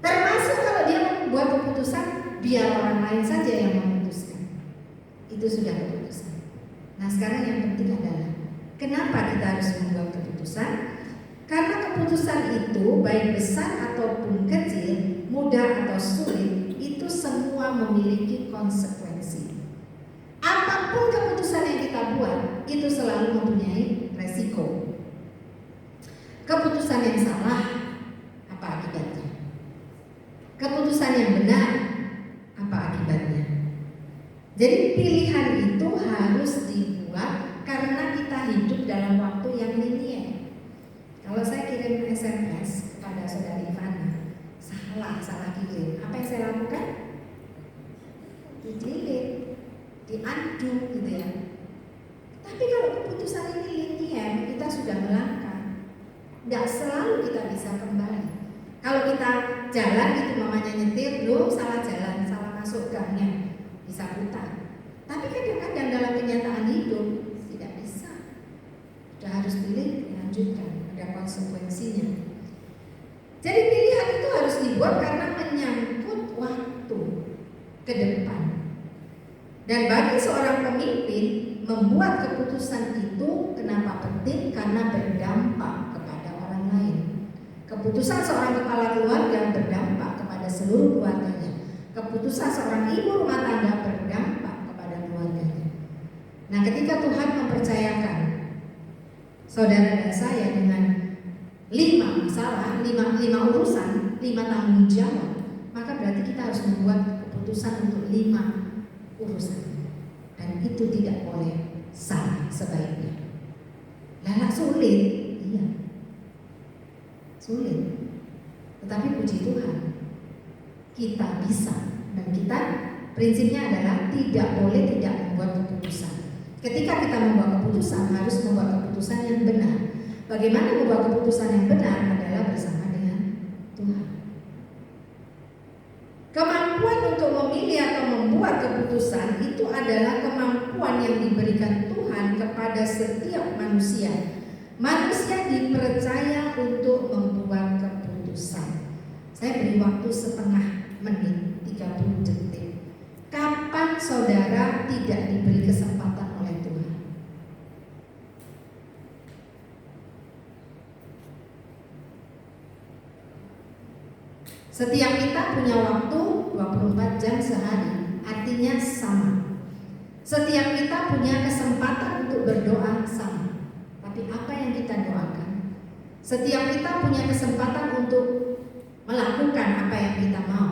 Termasuk kalau dia membuat keputusan, biar orang lain saja yang memutuskan. Itu sudah keputusan. Nah sekarang yang penting adalah kenapa kita harus membuat keputusan? Karena keputusan itu baik besar ataupun kecil, mudah atau sulit, itu semua memiliki konsekuensi. Apapun keputusan yang kita buat, itu selalu mempunyai resiko. Keputusan yang salah, apa akibatnya? Keputusan yang benar, apa akibatnya? Jadi pilihan itu harus dibuat karena kita hidup dalam waktu yang linier. Kalau saya kirim SMS kepada saudari Ivana, salah kirim, apa yang saya lakukan? Di-delete, di-undo gitu ya. Tapi kalau keputusan ini linier, kita sudah melangkah. Tidak selalu kita bisa kembali. Kalau kita jalan gitu, mamanya nyetir, loh salah jalan, salah masuk gangnya, bisa putar. Tapi kadang-kadang dalam kenyataan hidup tidak bisa. Sudah harus pilih, lanjutkan, ada konsekuensinya. Jadi pilihan itu harus dibuat karena menyangkut waktu ke depan. Dan bagi seorang pemimpin, membuat keputusan itu kenapa penting? Karena berdampak kepada orang lain. Keputusan seorang kepala keluarga berdampak kepada seluruh keluarganya. Keputusan seorang ibu rumah tangga berdampak kepada keluarganya. Nah, ketika Tuhan mempercayakan saudara dan saya dengan 5 masalah, 5 urusan, 5 tanggung jawab, maka berarti kita harus membuat keputusan untuk 5 urusan. Dan itu tidak boleh salah sebaiknya. Lalu sulit, iya, sulit. Tetapi puji Tuhan, kita bisa, dan kita prinsipnya adalah tidak boleh tidak membuat keputusan. Ketika kita membuat keputusan, harus membuat keputusan yang benar. Bagaimana membuat keputusan yang benar adalah bersama dengan Tuhan. Kemampuan untuk memilih atau membuat keputusan itu adalah kemampuan yang diberikan Tuhan kepada setiap manusia. Manusia dipercaya untuk membuat keputusan. Saya beri waktu setengah menit, 30 detik. Kapan saudara tidak diberi kesempatan oleh Tuhan? Setiap kita punya waktu 24 jam sehari, artinya sama. Setiap kita punya kesempatan untuk berdoa sama. Tapi apa yang kita doakan? Setiap kita punya kesempatan untuk melakukan apa yang kita mau.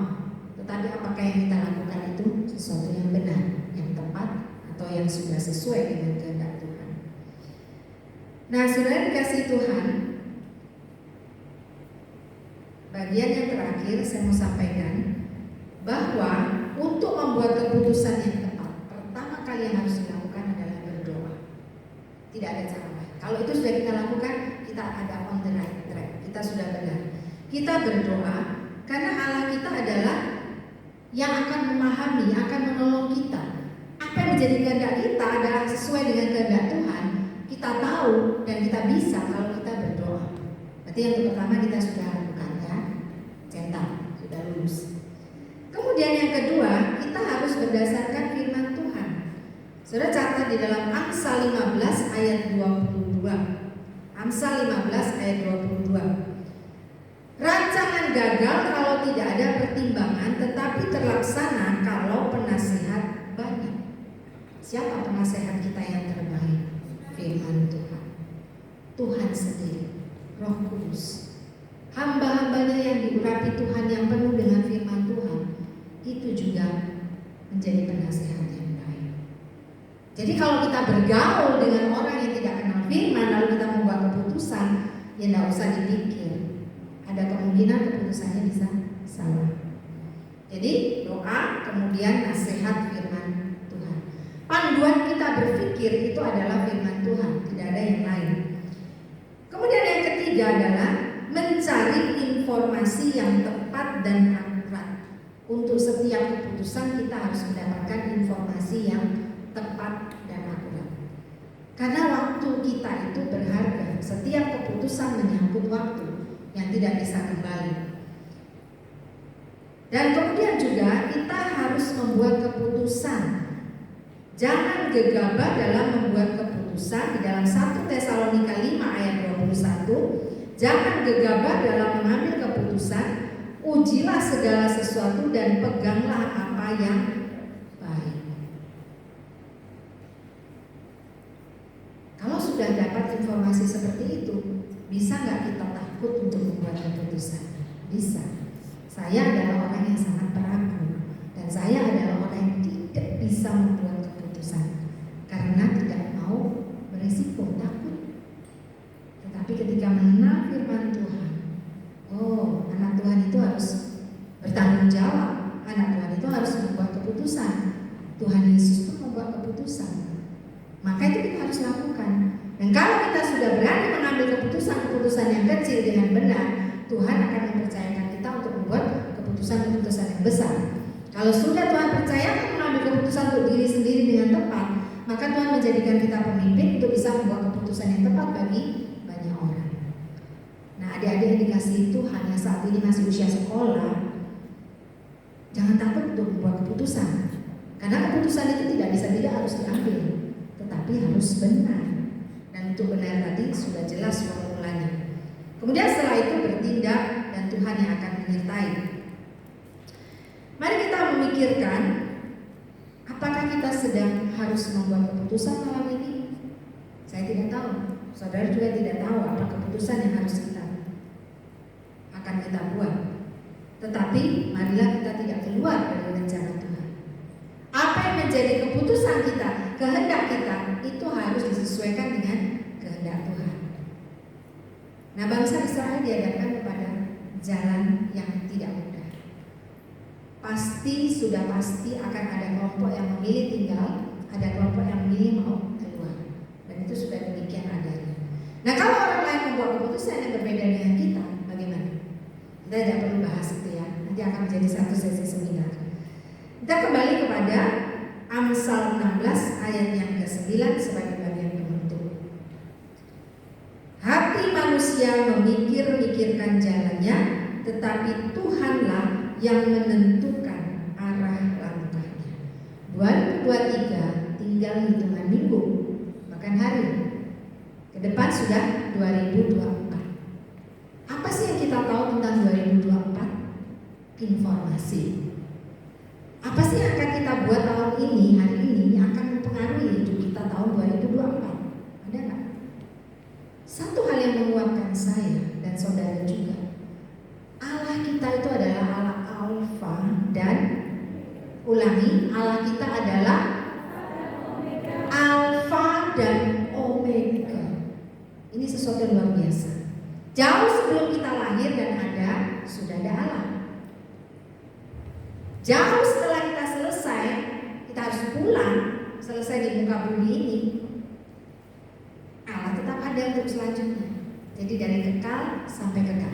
Tetapi apakah yang kita lakukan itu sesuatu yang benar, yang tepat, atau yang sudah sesuai dengan kehendak Tuhan? Nah, saudara dikasih Tuhan, bagian yang terakhir saya mau sampaikan bahwa untuk membuat keputusan yang tepat, pertama kali yang harus dilakukan adalah berdoa. Tidak ada cara lain. Kalau itu sudah kita lakukan, kita ada on the right track. Kita sudah benar. Kita berdoa karena Allah kita adalah yang akan memahami, akan menolong kita. Apa yang menjadi kehendak kita adalah sesuai dengan kehendak Tuhan. kita tahu dan kita bisa kalau kita berdoa. Berarti yang pertama kita sudah lakukan ya, cetak, sudah lulus. Kemudian yang kedua, kita harus berdasarkan firman Tuhan. Saudara catat di dalam Amsal 15 ayat 22. Amsal 15 ayat 22. Rancangan gagal kalau tidak ada pertimbangan, tetapi terlaksana kalau penasihat banyak. Siapa penasehat kita yang terbaik? Firman Tuhan. Tuhan sendiri, Roh Kudus. Hamba-hambanya yang diurapi Tuhan, yang penuh dengan firman Tuhan, itu juga menjadi penasehat yang baik. Jadi kalau kita bergaul dengan orang yang tidak kenal firman, lalu kita membuat keputusan, ya tidak usah dipikir. Ada kemungkinan keputusannya bisa salah. Jadi doa, kemudian nasihat firman Tuhan. Panduan kita berpikir itu adalah firman Tuhan, tidak ada yang lain. Kemudian yang ketiga adalah mencari informasi yang tepat dan akurat. Untuk setiap keputusan kita harus mendapatkan informasi yang tepat dan akurat. Karena waktu kita itu berharga. Setiap keputusan menyangkut waktu yang tidak bisa kembali. Dan kemudian juga kita harus membuat keputusan. Jangan gegabah dalam membuat keputusan. Di dalam 1 Tesalonika 5 ayat 21, jangan gegabah dalam mengambil keputusan. Ujilah segala sesuatu dan peganglah apa yang baik. Kalau sudah dapat informasi seperti itu, bisa nggak kita takut untuk membuat keputusan? Bisa. Saya adalah orang yang sangat peragu, dan saya adalah orang yang tidak bisa membuat keputusan karena tidak mau berisiko, takut. Tetapi ketika mengenal firman Tuhan, oh, anak Tuhan itu harus bertanggung jawab. Anak Tuhan itu harus membuat keputusan. Tuhan Yesus pun membuat keputusan. Maka itu kita harus lakukan. Dan kalau kita sudah berani mengambil keputusan-keputusan yang kecil dengan benar, Tuhan akan mempercayakan kita untuk membuat keputusan-keputusan yang besar. Kalau sudah Tuhan percayakan mengambil keputusan untuk diri sendiri dengan tepat, maka Tuhan menjadikan kita pemimpin untuk bisa membuat keputusan yang tepat bagi banyak orang. Nah, adik-adik yang dikasihi Tuhan yang saat ini masih usia sekolah, jangan takut untuk membuat keputusan. Karena keputusan itu tidak harus diambil, tetapi harus benar. Dan untuk benar tadi sudah jelas formulanya. Kemudian setelah itu bertindak dan Tuhan yang akan menyertai. Mari kita memikirkan, apakah kita sedang harus membuat keputusan malam ini? Saya tidak tahu. Saudara juga tidak tahu apa keputusan yang harus kita buat. Tetapi marilah kita tidak keluar dari rencana Tuhan. Apa yang menjadi keputusan kita, kehendak kita, itu harus disesuaikan dengan kehendak Tuhan. Nah, bangsa Israel dihadapkan kepada jalan yang tidak mudah. Sudah pasti akan ada kelompok yang memilih tinggal, ada kelompok yang memilih mau keluar. Dan itu sudah demikian adanya. Nah, kalau orang lain membuat keputusan yang berbeda dengan kita, bagaimana? Kita tidak perlu bahas itu ya. Nanti akan menjadi satu sesi seminar. Kita kembali kepada Amsal 16 ayat yang ke-9 sebagai bagian penutup. Hati manusia memikir-mikirkan jalannya, tetapi Tuhanlah yang menentukan arah langkahnya. 2023 tinggal hitungan minggu, bahkan hari. Ke depan sudah 2024. Apa sih yang kita tahu tentang 2024? Informasi. Apa sih yang akan kita buat tahun ini, hari ini, yang akan mempengaruhi hidup kita tahun 2024? Ada nggak? Satu hal yang menguatkan saya dan saudara juga, Allah kita itu adalah Allah Alfa dan ulangi, Allah kita adalah Alfa dan Omega. Ini sesuatu yang luar biasa. Jauh sebelum kita lahir dan ada, sudah ada Allah. Jauh setelah kita selesai, kita harus pulang, selesai di muka bumi ini, Allah tetap ada untuk selanjutnya. Jadi dari kekal sampai kekal.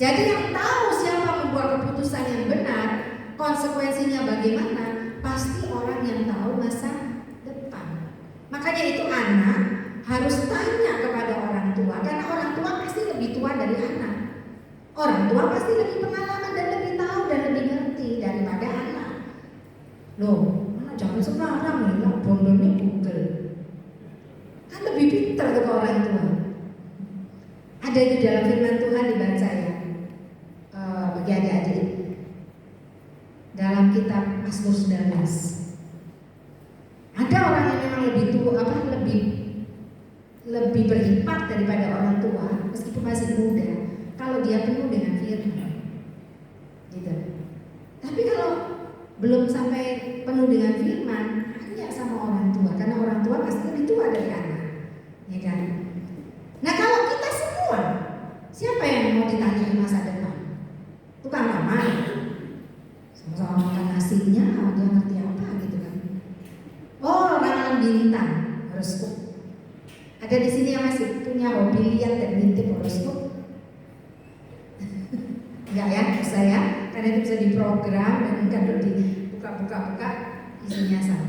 Jadi yang tahu siapa membuat keputusan yang benar, konsekuensinya bagaimana, pasti orang yang tahu masa depan. Makanya itu anak harus tanya kepada orang tua, karena orang tua pasti lebih tua dari anak. Orang tua pasti lebih pengalaman dan lebih tahu dan lebih ngerti daripada anak. Loh, anak zaman sekarang ya bondonya Google, kan lebih pintar tuh ke orang tua. Ada itu dalam firman Tuhan dibaca ya, bagi adik-adik dalam kitab Mazmur 19. Ada orang yang memang lebih tua, lebih berhikmat daripada orang tua, meskipun masih muda, kalau dia penuh dengan firman, gitu. Tapi kalau belum sampai penuh dengan firman, hanya sama orang tua, karena orang tua pasti lebih tua dari anak, ya kan? Nah kalau kita semua, siapa yang mau ditanya masa depan? Tukang ramal, sama-sama makan nasinya, dia ngerti apa gitu kan? Oh, ramalan bintang, horoskop. Ada di sini yang masih punya hobi lihat dan ngintip horoskop? Enggak ya, bisa ya, karena itu bisa diprogram dan kalau dibuka-buka isinya sama.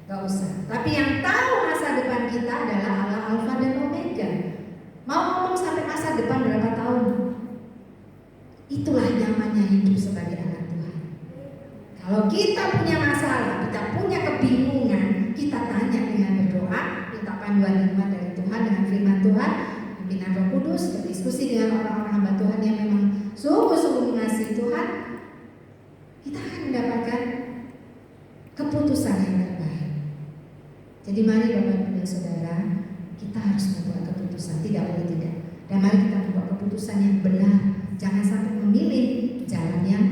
Enggak usah. Tapi yang tahu masa depan kita adalah Allah Alfa dan Omega. Mau ngomong sampai masa depan berapa tahun? Itulah nyamannya hidup sebagai anak Tuhan. Kalau kita punya masalah, kita punya kebingungan, kita tanya dengan berdoa, minta panduan hikmat dari Tuhan dengan firman Tuhan, pimpinan Roh Kudus, berdiskusi dengan orang-orang hamba Tuhan yang memang sungguh-sungguh mengasihi Tuhan, kita akan mendapatkan keputusan yang terbaik. Jadi mari Bapak Ibu dan Saudara, kita harus membuat keputusan, tidak boleh tidak. Dan mari kita membuat keputusan yang benar, jangan sampai memilih jalan yang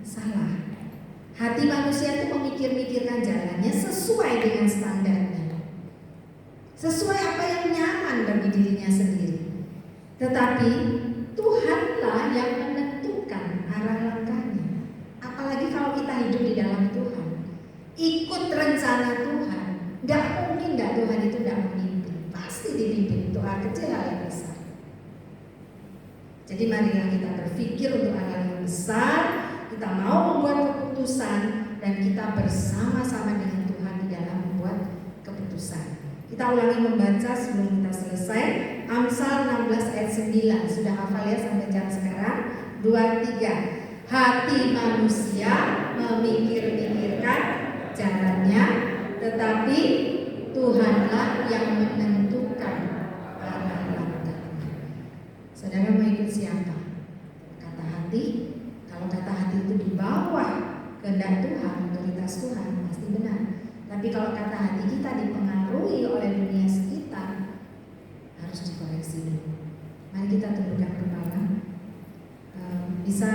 salah. Hati manusia itu memikir-mikirkan jalannya sesuai dengan standarnya, sesuai apa yang nyaman bagi dirinya sendiri. Tetapi Tuhanlah yang menentukan arah langkahnya. Apalagi kalau kita hidup di dalam Tuhan, ikut rencana Tuhan. Tidak mungkin Tuhan itu tidak memimpin, pasti dipimpin untuk hal kecil hal yang besar. Jadi marilah kita berpikir untuk hal yang besar, kita mau membuat keputusan dan kita bersama-sama dengan Tuhan di dalam membuat keputusan. Kita ulangi membaca sebelum kita selesai. Amsal 16 ayat 9. Sudah hafal ya sampai jam sekarang? 2, 3. Hati manusia memikir-mikirkan jalannya, tetapi Tuhanlah yang menentukan arah langkahnya. Saudara mau ikut siapa? Kata hati. Kalau kata hati itu di bawah kehendak Tuhan, otoritas Tuhan, pasti benar. Tapi kalau kata hati kita dipengaruhi oleh dunia sekitar, harus dikoreksi dulu. Mari kita tundukkan kepala. Bisa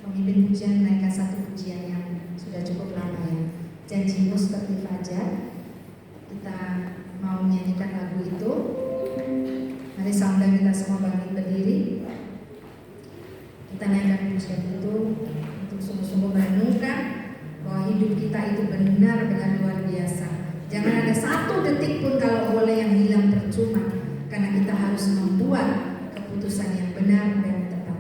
pemimpin pujian menaikkan satu pujian yang sudah cukup lama ya. Janjimu seperti fajar. Kita mau menyanyikan lagu itu. Mari sambil kita semua bangkit berdiri. Kita naikkan pujian itu untuk sungguh-sungguh merenungkan bahwa hidup kita itu benar-benar luar biasa. Jangan ada satu detik pun kalau boleh yang hilang percuma, karena kita harus membuat keputusan yang benar dan tepat.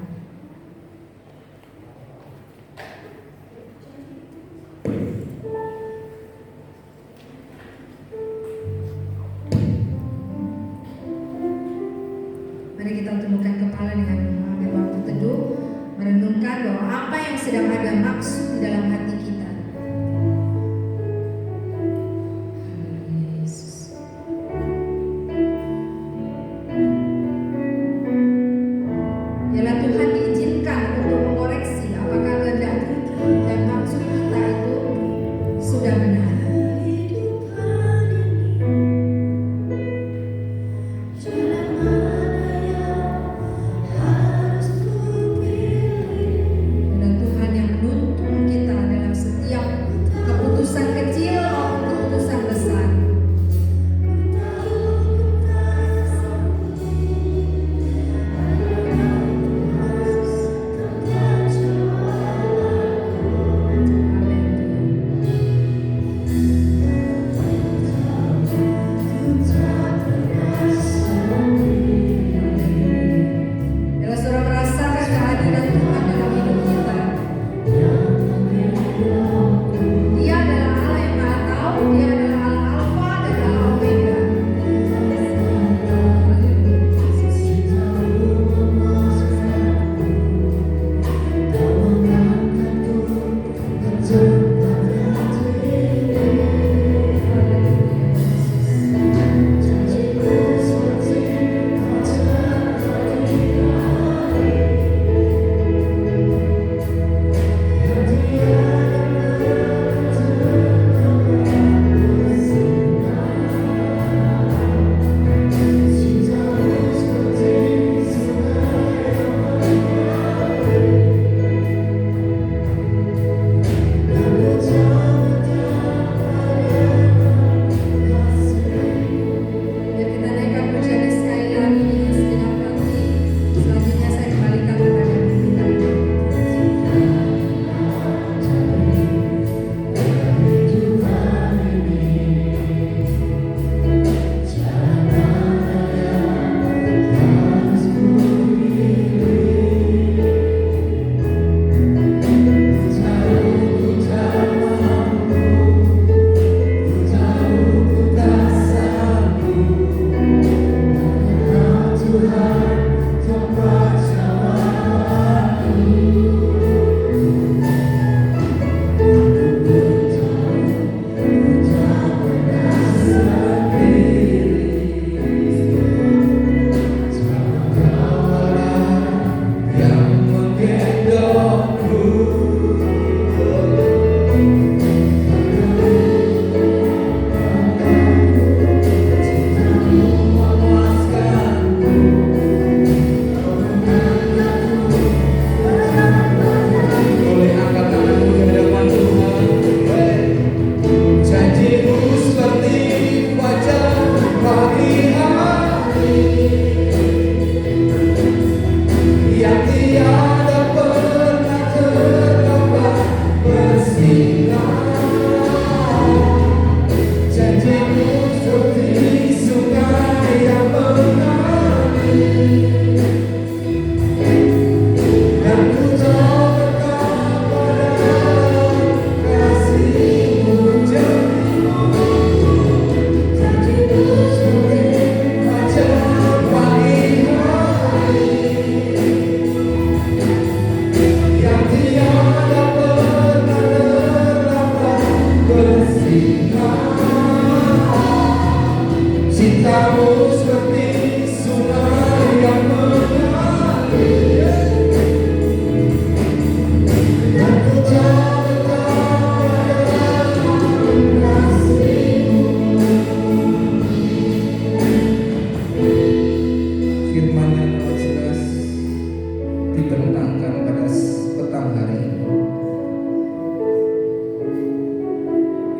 Mari kita tundukkan kepala dengan mengambil waktu teduh, merenungkan bahwa apa yang sedang ada maksud di dalam hati kita.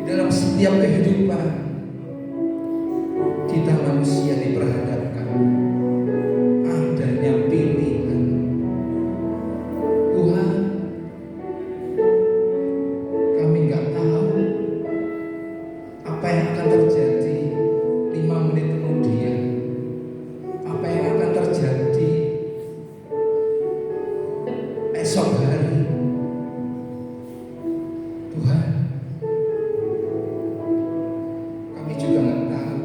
dalam setiap kehidupan kita manusia diperhadapkan adanya pilihan. Tuhan, kami nggak tahu apa yang akan terjadi 5 menit kemudian, apa yang akan terjadi esok hari. Tuhan, kami juga nggak tahu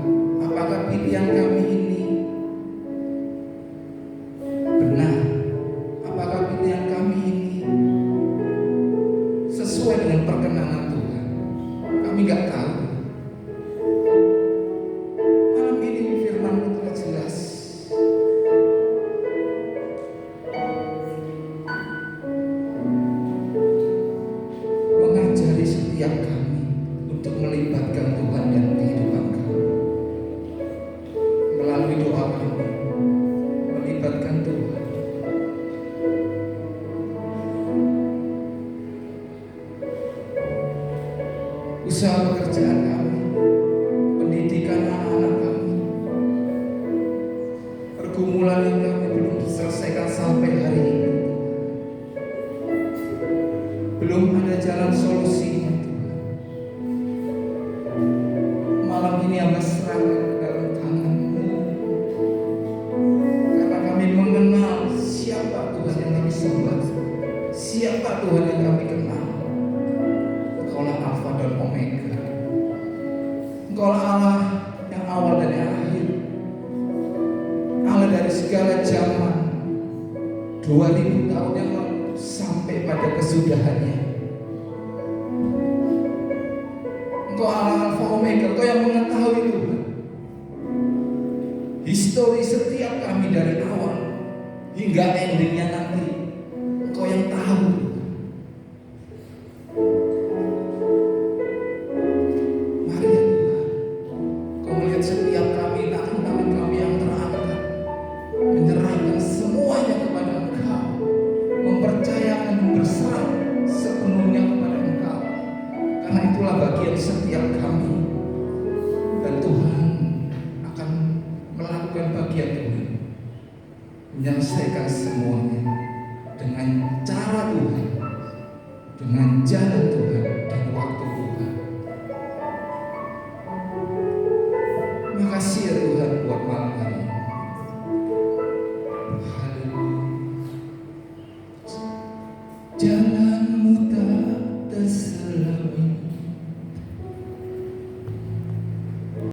apakah pilihan kami ini benar, apakah pilihan kami ini sesuai dengan perkenanan Tuhan. Kami nggak tahu. Malam ini firman-Mu telah jelas mengajari setiap kami untuk melibatkan Tuhan dan kehidupan kami. Melalui doa kami, melibatkan Tuhan. Usaha pekerjaan kami, pendidikan anak-anak kami, pergumulan yang kami belum selesaikan sampai hari ini, belum ada jalan solusinya. Malam ini hamba serahkan ke dalam tangan-Mu, karena kami mengenal siapa Tuhan yang kami sembah, siapa Tuhan yang kami kenal. Engkaulah Alfa dan Omega, Engkaulah Allah yang awal dan yang akhir, Allah dari segala zaman, 2000 tahun yang lalu sampai pada kesudahannya. Engkau Allah Alfa Omega, Engkau yang mengetahui Tuhan histori setiap kami dari awal hingga endingnya nanti. Engkau yang tahu. Mari ya Tuhan, Engkau melihat setiap kami, tangan-tangan kami yang terangkat, menyerahkan semuanya kepada Engkau, mempercayakan, berserah sepenuhnya kepada Engkau, karena itulah bagian setiap kami. Dan Tuhan akan melakukan bagian Tuhan, menyelesaikan semuanya dengan cara Tuhan, dengan jalan Tuhan dan waktu Tuhan.